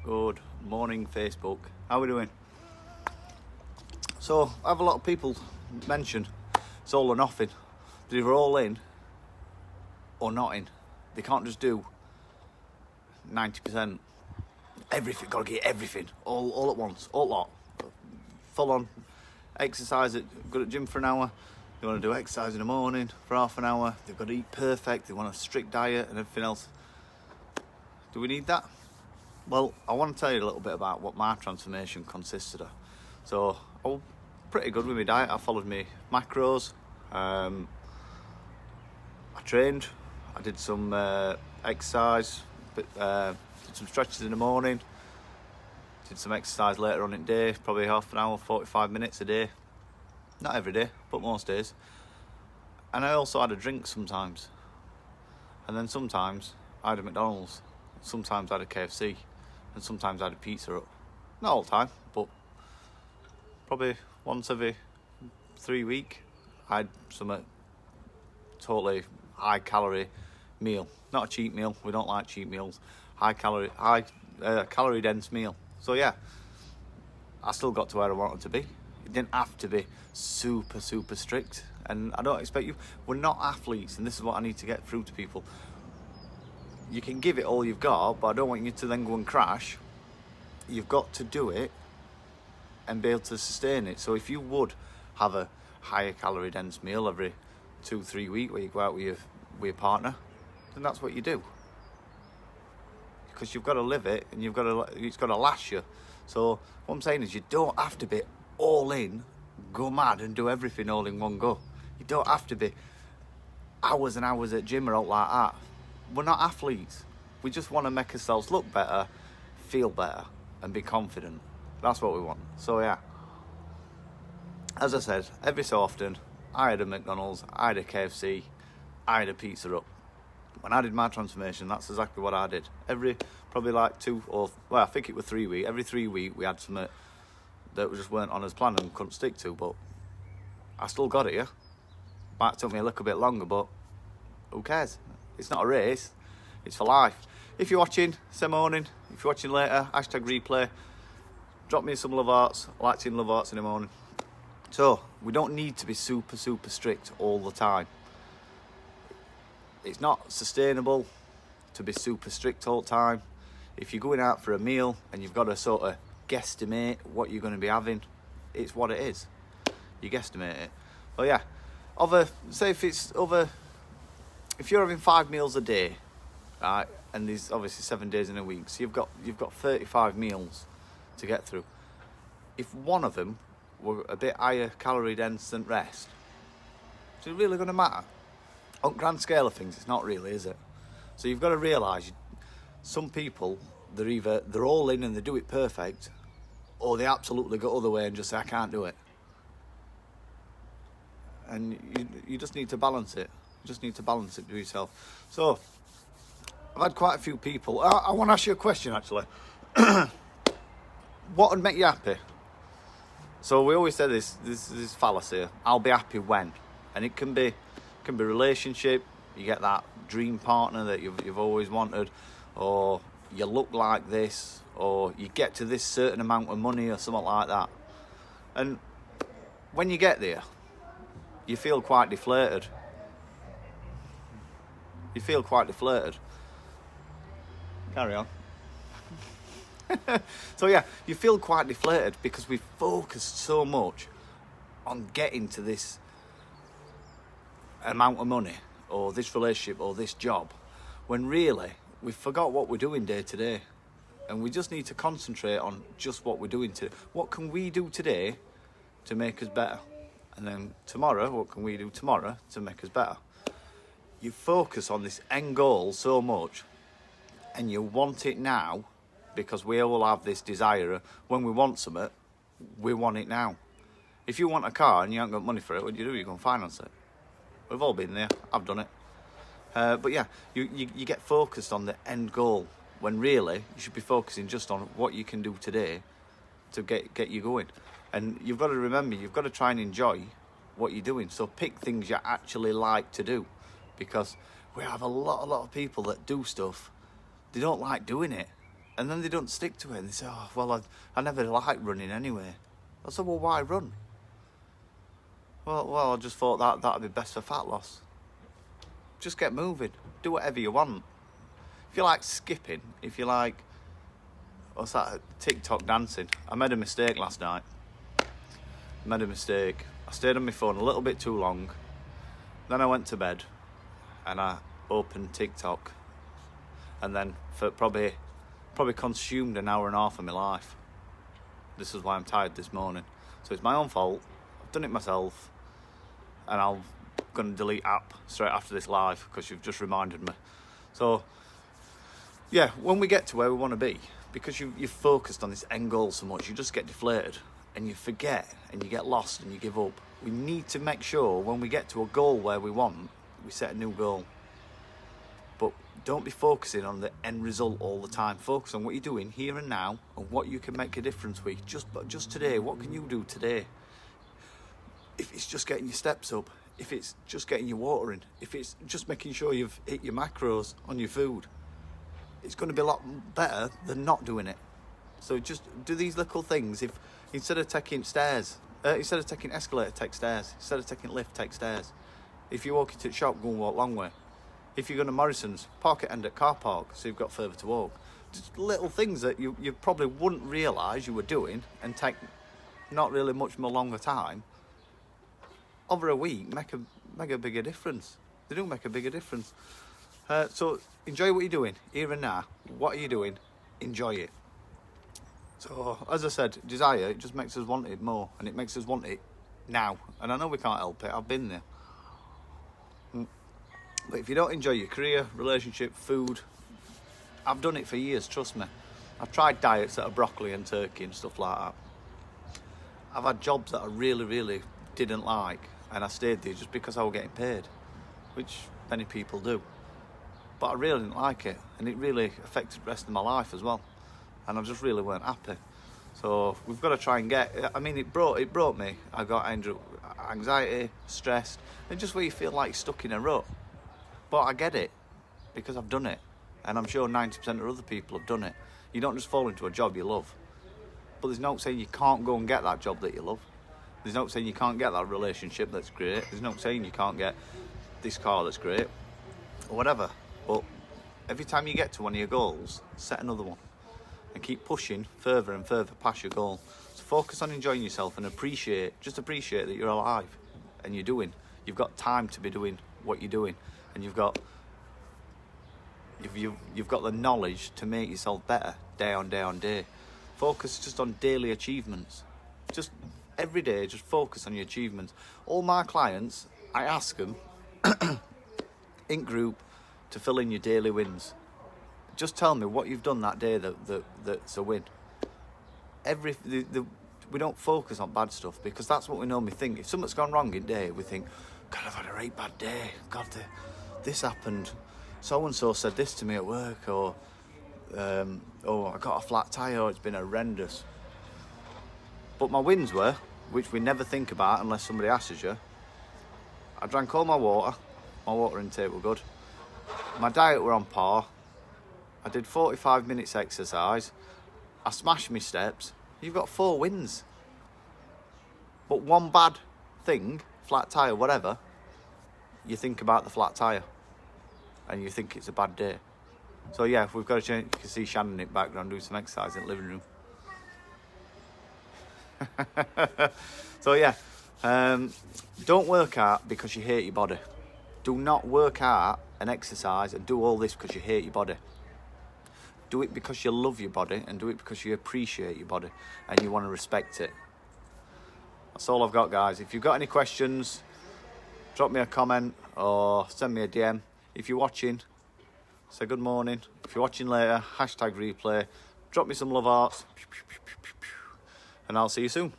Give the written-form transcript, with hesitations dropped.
Good morning, Facebook. How are we doing? So, I have a lot of people mention it's all or nothing. They're either all in or not in. They can't just do 90%. Everything, gotta get everything, all at once, all lot. Full on exercise, go to the gym for an hour. They want to do exercise in the morning for half an hour. They've got to eat perfect. They want a strict diet and everything else. Do we need that? Well, I want to tell you a little bit about what my transformation consisted of. So, I was pretty good with my diet. I followed my macros. I trained. I did some exercise. Did some stretches in the morning. Did some exercise later on in the day. Probably half an hour, 45 minutes a day. Not every day, but most days. And I also had a drink sometimes. And then sometimes I had a McDonald's. Sometimes I had a KFC. And sometimes I had a pizza up. Not all the time, but probably once every 3 weeks I had some totally high calorie meal. Not a cheat meal. We don't like cheat meals. High calorie dense meal. So yeah, I still got to where I wanted to be. It didn't have to be super strict. And I don't expect you. We're not athletes, and this is what I need to get through to people. You can give it all you've got, but I don't want you to then go and crash. You've got to do it and be able to sustain it. So if you would have a higher calorie dense meal every 2-3 weeks where you go out with your partner, then that's what you do. Because you've got to live it, and it's got to last you. So what I'm saying is, you don't have to be all in, go mad and do everything all in one go. You don't have to be hours and hours at gym or out like that. We're not athletes. We just want to make ourselves look better, feel better, and be confident. That's what we want. So yeah, as I said, every so often I had a McDonald's, I had a KFC, I had a pizza up. When I did my transformation, that's exactly what I did. Probably like 2 or, well, I think it was 3 weeks. Every 3 weeks we had something that just weren't on as planned and couldn't stick to, but I still got it, yeah. Might took me a little bit longer, but who cares? It's not a race, it's for life. If you're watching, say morning. If you're watching later, #replay. Drop me some love hearts. I like seeing love hearts in the morning. So, we don't need to be super strict all the time. It's not sustainable to be super strict all the time. If you're going out for a meal and you've got to sort of guesstimate what you're going to be having, it's what it is. You guesstimate it. But yeah, if you're having 5 meals a day, right, and there's obviously 7 days in a week, so you've got 35 meals to get through. If one of them were a bit higher calorie dense than the rest, is it really going to matter? On grand scale of things, it's not really, is it? So you've got to realise, some people, they're all in and they do it perfect, or they absolutely go other way and just say, I can't do it. And you just need to balance it. You just need to balance it to yourself. So, I've had quite a few people. I want to ask you a question, actually. What would make you happy? So we always say this fallacy, I'll be happy when. And it can be relationship. You get that dream partner that you've always wanted, or you look like this, or you get to this certain amount of money or something like that. And when you get there, you feel quite deflated. Carry on. So yeah, you feel quite deflated because we focused so much on getting to this amount of money or this relationship or this job, when really we forgot what we're doing day to day. And we just need to concentrate on just what we're doing today. What can we do today to make us better? And then tomorrow, what can we do tomorrow to make us better? You focus on this end goal so much, and you want it now, because we all have this desire. When we want something, we want it now. If you want a car and you haven't got money for it, what do? You go and finance it. We've all been there. I've done it. But yeah, you get focused on the end goal, when really you should be focusing just on what you can do today to get you going. And you've got to remember, you've got to try and enjoy what you're doing. So pick things you actually like to do, because we have a lot of people that do stuff, they don't like doing it. And then they don't stick to it, and they say, oh, well, I never liked running anyway. I said, well, why run? Well, I just thought that'd be best for fat loss. Just get moving. Do whatever you want. If you like skipping, if you like, what's that, TikTok dancing. I made a mistake last night. I stayed on my phone a little bit too long. Then I went to bed and I opened TikTok. And then for probably consumed an hour and a half of my life. This is why I'm tired this morning. So it's my own fault. I've done it myself. And I'm going to delete app straight after this live because you've just reminded me. So, yeah, when we get to where we want to be, because you've focused on this end goal so much, you just get deflated and you forget and you get lost and you give up. We need to make sure when we get to a goal where we want, we set a new goal. But don't be focusing on the end result all the time. Focus on what you're doing here and now and what you can make a difference with. Just today, what can you do today? If it's just getting your steps up, if it's just getting your water in, if it's just making sure you've hit your macros on your food, it's going to be a lot better than not doing it. So just do these little things. If instead of taking escalator, take stairs. Instead of taking lift, take stairs. If you're walking to the shop, go and walk long way. If you're going to Morrison's, park at end at car park so you've got further to walk. Just little things that you probably wouldn't realise you were doing and take not really much more longer time. Over a week, make a bigger difference. They do make a bigger difference. So enjoy what you're doing here and now. What are you doing? Enjoy it. So as I said, desire, it just makes us want it more, and it makes us want it now. And I know we can't help it. I've been there. But if you don't enjoy your career, relationship, food, I've done it for years, trust me. I've tried diets that are broccoli and turkey and stuff like that. I've had jobs that I really, really didn't like, and I stayed there just because I was getting paid, which many people do. But I really didn't like it, and it really affected the rest of my life as well. And I just really weren't happy. So we've got to try and it brought me. I got anxiety, stressed, and just where you feel like you're stuck in a rut. But I get it, because I've done it. And I'm sure 90% of other people have done it. You don't just fall into a job you love. But there's no saying you can't go and get that job that you love. There's no saying you can't get that relationship that's great. There's no saying you can't get this car that's great. Or whatever. But every time you get to one of your goals, set another one. And keep pushing further and further past your goal. So focus on enjoying yourself and appreciate that you're alive. And you've got time to be doing what you're doing. And you've got the knowledge to make yourself better day on day. Focus just on daily achievements. Just every day, just focus on your achievements. All my clients, I ask them in group to fill in your daily wins. Just tell me what you've done that day that's a win. We don't focus on bad stuff because that's what we normally think. If something's gone wrong in day, we think, God, I've had a right bad day. God, this happened. So-and-so said this to me at work, or I got a flat tyre, or it's been horrendous. But my wins were, which we never think about unless somebody asks you, I drank all my water intake were good. My diet were on par. I did 45 minutes exercise. I smashed my steps. You've got 4 wins. But one bad thing, flat tyre, whatever, you think about the flat tyre. And you think it's a bad day. So yeah, we've got to change. You can see Shannon in the background doing some exercise in the living room. So yeah, don't work out because you hate your body. Do not work out and exercise and do all this because you hate your body. Do it because you love your body, and do it because you appreciate your body and you want to respect it. That's all I've got, guys. If you've got any questions, drop me a comment or send me a DM. If you're watching, say good morning. If you're watching later, #replay. Drop me some love hearts. And I'll see you soon.